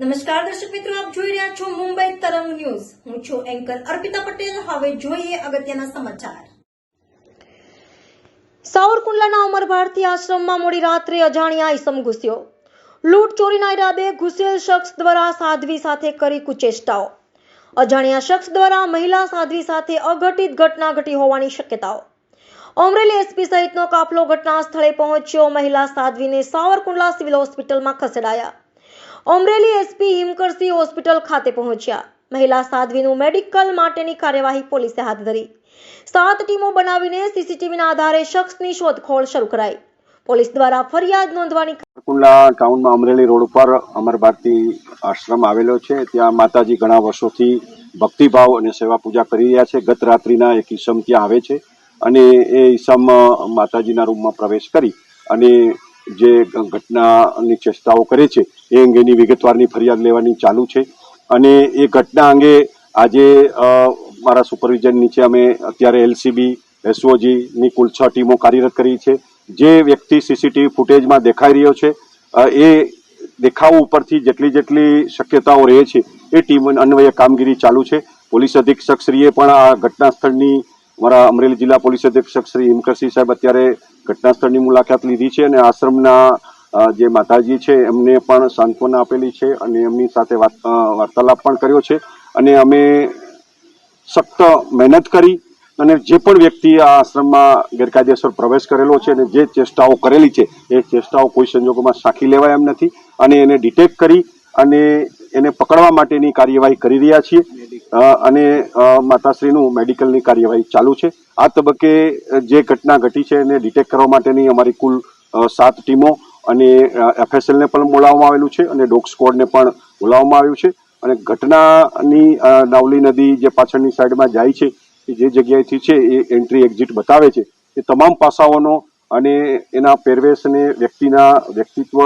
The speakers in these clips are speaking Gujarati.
નમસ્કાર દર્શક મિત્રો, આપ જોઈ રહ્યા છો મુંબઈ તરંગ ન્યૂઝ. હું છું એન્કર અર્પિતા પટેલ. હવે જોઈએ અગત્યના સમાચાર. સાવરકુંડલાના અમર ભારતી આશ્રમમાં મોડી રાત્રે અજાણ્યા ઈસમ ઘૂસ્યો. લૂંટ ચોરીના ઈરાદે ઘૂસેલ શખ્સ દ્વારા સાધ્વી સાથે કરી કુચેષ્ટાઓ. અજાણ્યા શખ્સ દ્વારા મહિલા સાધ્વી સાથે અઘટિત ઘટના ઘટી હોવાની શક્યતાઓ. અમરેલી એસપી સહિતનો કાફલો ઘટના સ્થળે પહોંચ્યો. મહિલા સાધ્વીને સાવરકુંડલા સિવિલ હોસ્પિટલમાં ખસેડાયા. અમરેલી એસપી હિમકરસિંહ હોસ્પિટલ ખાતે પહોંચ્યા. મહિલા સાધ્વીનું મેડિકલ માટેની કાર્યવાહી પોલીસે હાથ ધરી. 7 ટીમો બનાવીને સીસીટીવીના આધારે શખ્સની શોધખોળ શરૂ કરાઈ. પોલીસ દ્વારા ફરિયાદ નોંધવાની. સાવરકુંડલા ટાઉનમાં અમરેલી રોડ ઉપર અમર ભારતી આશ્રમ આવેલો છે. ત્યાં માતાજી ઘણા વર્ષોથી ભક્તિભાવ અને સેવા પૂજા કરી રહ્યા છે. ગત રાત્રિના એક ઈસમ ત્યાં આવે છે અને એ ઈસમ માતાજીના રૂમમાં પ્રવેશ કરી અને જે ઘટનાની ચેષ્ટાઓ કરે છે એ અંગેની વિગતવારની ફરિયાદ લેવાની ચાલુ છે. અને એ ઘટના અંગે આજે મારા સુપરવિઝન નીચે અમે અત્યારે એલસીબી એસઓજીની કુલ 6 ટીમો કાર્યરત કરી છે. જે વ્યક્તિ સીસીટીવી ફૂટેજમાં દેખાઈ રહ્યો છે એ દેખાવ ઉપરથી જેટલી શક્યતાઓ રહે છે એ ટીમ અન્વયે કામગીરી ચાલુ છે. પોલીસ અધિક્ષક શ્રીએ પણ આ ઘટના સ્થળની અમારા અમરેલી જિલ્લા પોલીસ અધિક્ષક શ્રી હિમકરસિંહ સાહેબ અત્યારે ઘટના સ્થળની મુલાકાત લીધી છે અને આશ્રમના જે માતાજી છે એમને પણ સાંત્વના આપેલી છે અને એમની સાથે વાર્તાલાપ પણ કર્યો છે. અને અમે સખ્ત મહેનત કરી અને જે પણ વ્યક્તિ આ આશ્રમમાં ગેરકાયદેસર પ્રવેશ કરેલો છે અને જે ચેષ્ટાઓ કરેલી છે એ ચેષ્ટાઓ કોઈ સંજોગોમાં સાખી લેવાય એમ નથી અને એને ડિટેક્ટ કરી અને એને પકડવા માટેની કાર્યવાહી કરી રહ્યા છીએ અને માતાશ્રીનું મેડિકલની કાર્યવાહી ચાલુ છે. આ તબક્કે જે ઘટના ઘટી છે એને ડિટેક્ટ કરવા માટેની અમારી કુલ 7 ટીમો અને એફએસએલને પણ બોલાવવામાં આવેલું છે અને ડોગ સ્ક્વોડને પણ બોલાવવામાં આવ્યું છે. અને ઘટનાની નાવલી નદી જે પાછળની સાઈડમાં જાય છે જે જગ્યાએથી છે એ એન્ટ્રી એક્ઝિટ બતાવે છે એ તમામ પાસાઓનો અને એના પહેરવેશ અને વ્યક્તિના વ્યક્તિત્વ,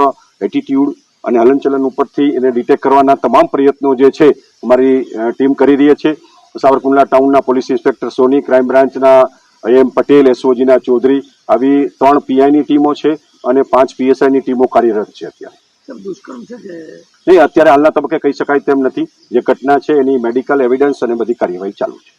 એટીટ્યુડ અને હલનચલન ઉપરથી એને ડિટેક્ટ કરવાના તમામ પ્રયત્નો જે છે અમારી ટીમ કરી રહી છે. સાવરકુંડલા ટાઉનના પોલીસ ઇન્સ્પેક્ટર સોની, ક્રાઇમ બ્રાન્ચના એમ પટેલ, એસઓજીના ચૌધરી, આવી 3 પીઆઈની ટીમો છે અને 5 પીએસઆઈની ટીમો કાર્યરત છે. અત્યારે દુષ્કર્મ છે કે નહીં, અત્યારે હાલના તબક્કે કહી શકાય તેમ નથી. જે ઘટના છે એની મેડિકલ એવિડન્સ અને બધી કાર્યવાહી ચાલુ છે.